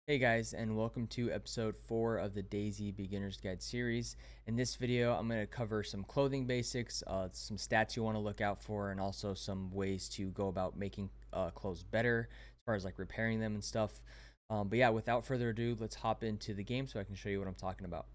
Hey guys, and welcome to episode 4 of the DayZ Beginner's Guide series. In this video, I'm going to cover some clothing basics, some stats you want to look out for, and also some ways to go about making clothes better as far as like repairing them and stuff. But yeah, without further ado, let's hop into the game so I can show you what I'm talking about.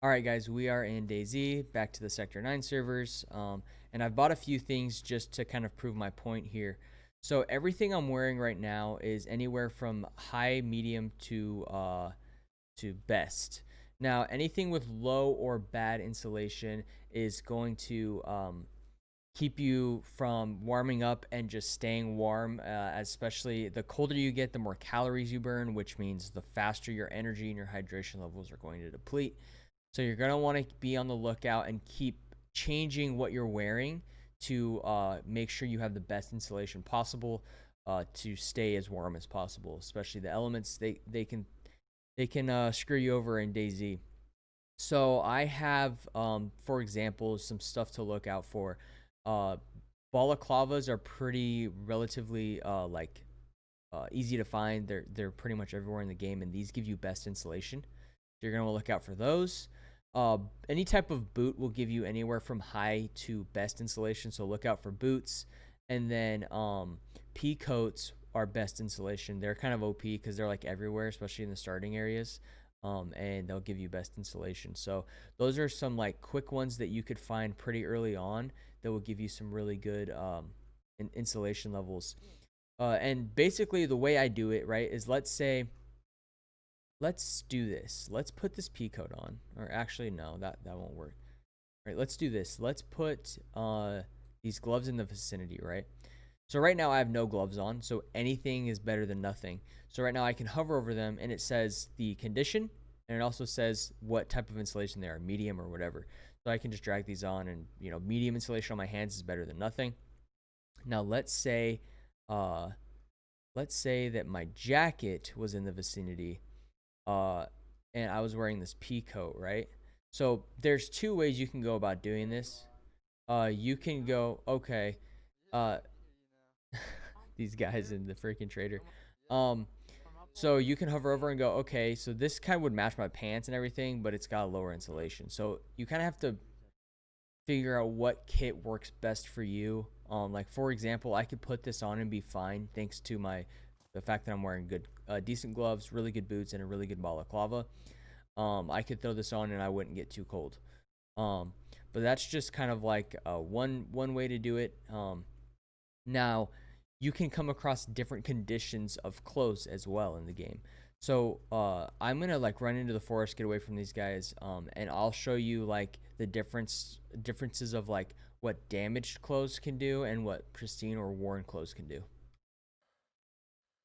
Alright guys, we are in DayZ, back to the Sector 9 servers, and I've bought a few things just to kind of prove my point here. So everything I'm wearing right now is anywhere from high, medium to best. Now, anything with low or bad insulation is going to keep you from warming up and just staying warm. Especially the colder you get, the more calories you burn, which means the faster your energy and your hydration levels are going to deplete. So you're going to want to be on the lookout and keep changing what you're wearing to make sure you have the best insulation possible to stay as warm as possible. Especially the elements, they can screw you over in DayZ. So I have, for example, some stuff to look out for. Uh, Balaclavas are pretty relatively easy to find. They're pretty much everywhere in the game, and these give you best insulation. So you're gonna look out for those. Any type of boot will give you anywhere from high to best insulation, so look out for boots. And then pea coats are best insulation. They're kind of OP because they're like everywhere, especially in the starting areas. And they'll give you best insulation. So those are some like quick ones that you could find pretty early on that will give you some really good insulation levels. And basically the way I do it, right, is let's do this. Let's put this pea coat on. Or actually, no, that won't work. All right, let's do this. Let's put these gloves in the vicinity, right? So right now I have no gloves on, so anything is better than nothing. So right now I can hover over them and it says the condition, and it also says what type of insulation they are, medium or whatever. So I can just drag these on, and medium insulation on my hands is better than nothing. Now let's say that my jacket was in the vicinity, uh, and I was wearing this pea coat, right? So there's two ways you can go about doing this. You can go, okay, uh, these guys in the freaking trader. Um, so you can hover over and go, okay, so this kind of would match my pants and everything, but it's got a lower insulation. So you kind of have to figure out what kit works best for you. Like for example, I could put this on and be fine thanks to the fact that I'm wearing good, decent gloves, really good boots, and a really good balaclava. I could throw this on and I wouldn't get too cold. Um, but that's just kind of like one way to do it. Now, you can come across different conditions of clothes as well in the game. So I'm gonna like run into the forest, get away from these guys, and I'll show you like the differences of like what damaged clothes can do and what pristine or worn clothes can do.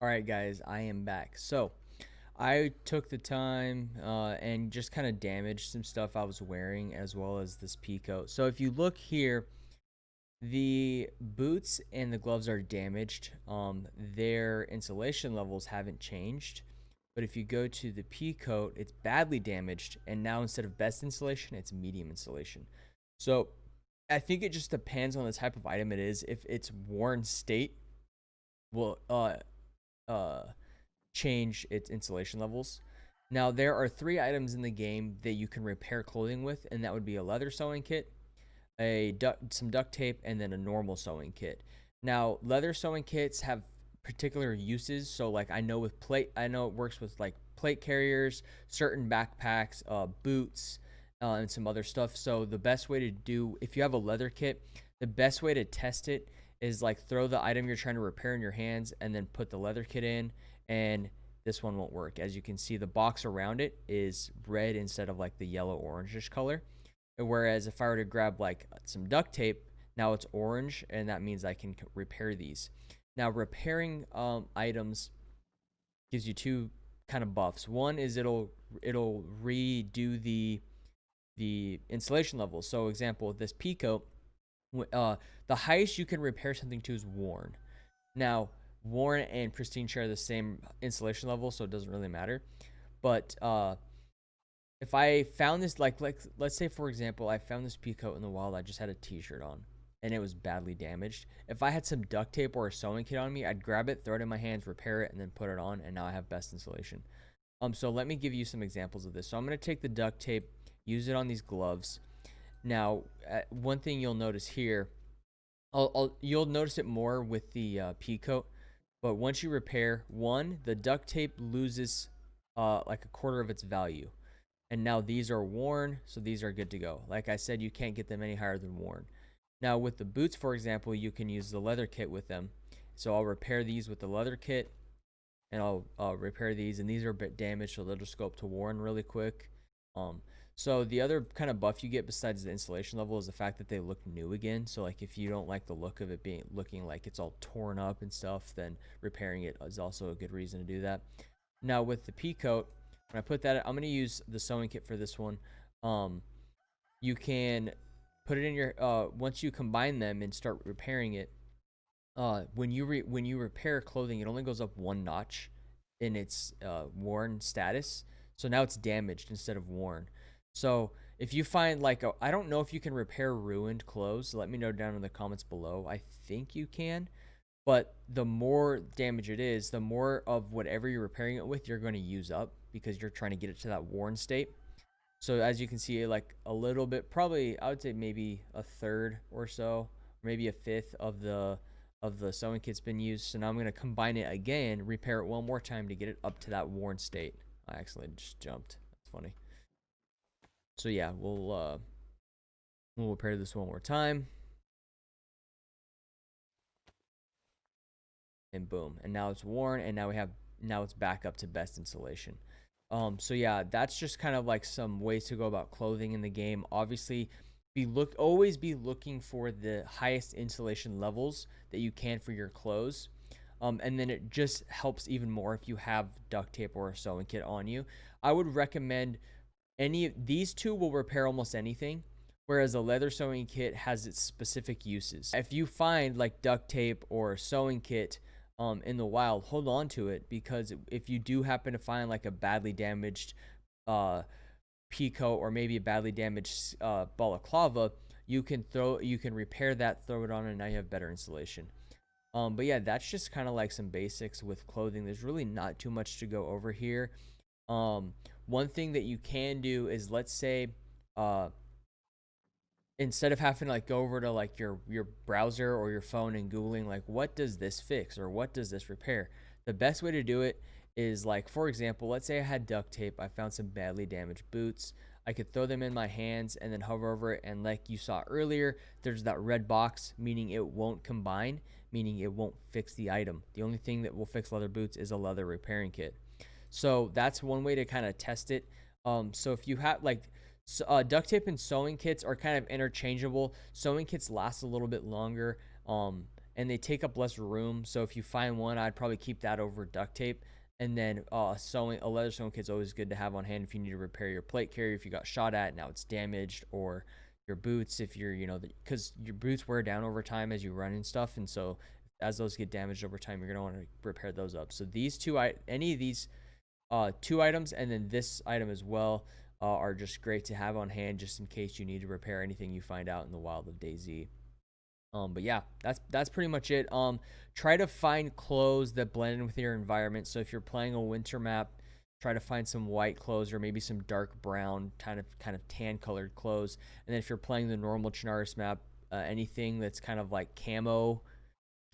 All right, guys, I am back. So I took the time and just kind of damaged some stuff I was wearing as well as this pea coat. So if you look here, the boots and the gloves are damaged. Their insulation levels haven't changed. But if you go to the pea coat, it's badly damaged. And now instead of best insulation, it's medium insulation. So I think it just depends on the type of item it is. If it's worn state, will uh change its insulation levels. Now there are 3 items in the game that you can repair clothing with, and that would be a leather sewing kit, some duct tape, and then a normal sewing kit. Now leather sewing kits have particular uses. So like I know it works with like plate carriers, certain backpacks, boots, and some other stuff. So the best way to do, if you have a leather kit, the best way to test it is like throw the item you're trying to repair in your hands and then put the leather kit in, and this one won't work. As you can see, the box around it is red instead of like the yellow orangish color. Whereas if I were to grab like some duct tape, now it's orange, and that means I can repair these. Now repairing items gives you two kind of buffs. One is it'll redo the insulation level. So example, this pea coat, the highest you can repair something to is worn. Now worn and pristine share the same insulation level, so it doesn't really matter. But if I found this, like let's say for example, I found this pea coat in the wild, I just had a t-shirt on and it was badly damaged. If I had some duct tape or a sewing kit on me, I'd grab it, throw it in my hands, repair it, and then put it on, and now I have best insulation. So let me give you some examples of this. So I'm going to take the duct tape, use it on these gloves. Now, one thing you'll notice here, you'll notice it more with the pea coat, but once you repair one, the duct tape loses like a quarter of its value. And now these are worn, so these are good to go. Like I said, you can't get them any higher than worn. Now with the boots, for example, you can use the leather kit with them. So I'll repair these with the leather kit, and I'll repair these, and these are a bit damaged, so they'll just go up to worn really quick. Um, so the other kind of buff you get besides the installation level is the fact that they look new again. So like if you don't like the look of it looking like it's all torn up and stuff, then repairing it is also a good reason to do that. Now with the pea coat, when I put that, I'm gonna use the sewing kit for this one. You can put it in your once you combine them and start repairing it. When you repair clothing, it only goes up one notch in its worn status. So now it's damaged instead of worn. So if you find like I don't know if you can repair ruined clothes. Let me know down in the comments below. I think you can, but the more damage it is, the more of whatever you're repairing it with, you're going to use up because you're trying to get it to that worn state. So as you can see, like a little bit, probably I would say maybe a third or so, maybe a fifth of the sewing kit's been used. So now I'm going to combine it again, repair it one more time to get it up to that worn state. I accidentally just jumped. That's funny. So yeah, we'll repair this one more time. And boom. And now it's worn, and now it's back up to best installation. So yeah, that's just kind of like some ways to go about clothing in the game. Obviously, always be looking for the highest installation levels that you can for your clothes. And then it just helps even more if you have duct tape or a sewing kit on you. I would recommend these two will repair almost anything, whereas a leather sewing kit has its specific uses. If you find like duct tape or a sewing kit in the wild, hold on to it, because if you do happen to find like a badly damaged pea coat or maybe a badly damaged balaclava, you can repair that, throw it on, and now you have better installation. But yeah, that's just kind of like some basics with clothing. There's really not too much to go over here. One thing that you can do is, let's say instead of having to like go over to like your browser or your phone and googling like what does this fix or what does this repair, the best way to do it is, like, for example, let's say I had duct tape, I found some badly damaged boots. I could throw them in my hands and then hover over it, and like you saw earlier, there's that red box, meaning it won't combine, meaning it won't fix the item. The only thing that will fix leather boots is a leather repairing kit. So that's one way to kind of test it. So if you have like duct tape and sewing kits are kind of interchangeable. Sewing kits last a little bit longer, and they take up less room. So if you find one, I'd probably keep that over duct tape. And then a leather sewing kit's always good to have on hand if you need to repair your plate carrier if you got shot at, now it's damaged, or your boots if you're, because your boots wear down over time as you run and stuff, and so as those get damaged over time, you're gonna want to repair those up. So these any of these two items, and then this item as well, are just great to have on hand just in case you need to repair anything you find out in the wild of DayZ. But yeah, that's pretty much it. Try to find clothes that blend in with your environment. So if you're playing a winter map, try to find some white clothes or maybe some dark brown, kind of tan colored clothes. And then if you're playing the normal Chernarus map, anything that's kind of like camo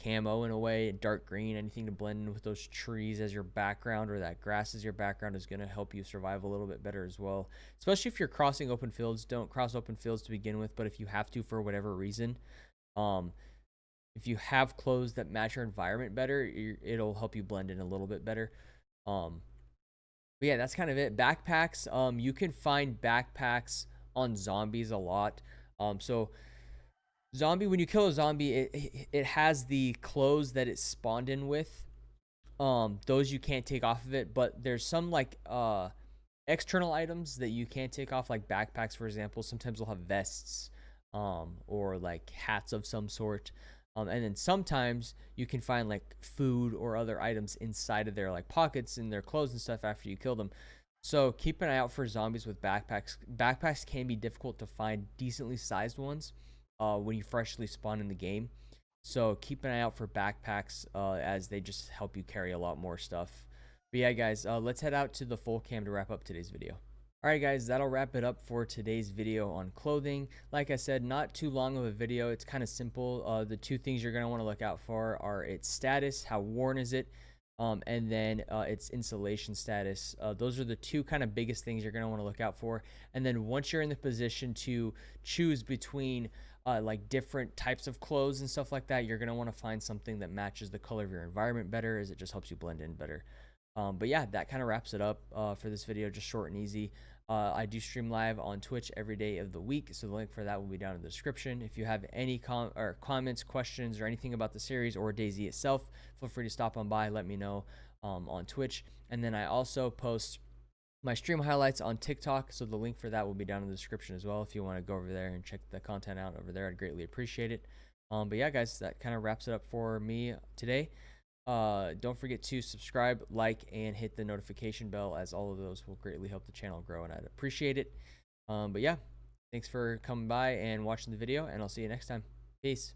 in a way, dark green, anything to blend in with those trees as your background or that grass as your background is going to help you survive a little bit better as well. Especially if you're crossing open fields. Don't cross open fields to begin with, but if you have to for whatever reason, if you have clothes that match your environment better, it'll help you blend in a little bit better. But yeah, that's kind of it. Backpacks, you can find backpacks on zombies a lot. So zombie, when you kill a zombie, it has the clothes that it spawned in with. Those you can't take off of it, but there's some like external items that you can't take off, like backpacks, for example. Sometimes they'll have vests, or like hats of some sort. And then sometimes you can find like food or other items inside of their like pockets in their clothes and stuff after you kill them. So keep an eye out for zombies with backpacks. Backpacks can be difficult to find decently sized ones when you freshly spawn in the game. So keep an eye out for backpacks as they just help you carry a lot more stuff. But yeah, guys, let's head out to the full cam to wrap up today's video. Alright guys, that'll wrap it up for today's video on clothing. Like I said, not too long of a video. It's kind of simple. The two things you're going to want to look out for are its status, how worn is it, and then its insulation status. Those are the two kind of biggest things you're going to want to look out for. And then once you're in the position to choose between like different types of clothes and stuff like that, you're going to want to find something that matches the color of your environment better, as it just helps you blend in better. But yeah, that kind of wraps it up for this video, just short and easy. I do stream live on Twitch every day of the week, so the link for that will be down in the description. If you have any comments, questions, or anything about the series or DayZ itself, feel free to stop on by, let me know on Twitch. And then I also post my stream highlights on TikTok, so the link for that will be down in the description as well. If you want to go over there and check the content out over there, I'd greatly appreciate it. But yeah, guys, that kind of wraps it up for me today. Don't forget to subscribe, like, and hit the notification bell, as all of those will greatly help the channel grow, and I'd appreciate it. But yeah, thanks for coming by and watching the video, and I'll see you next time. Peace.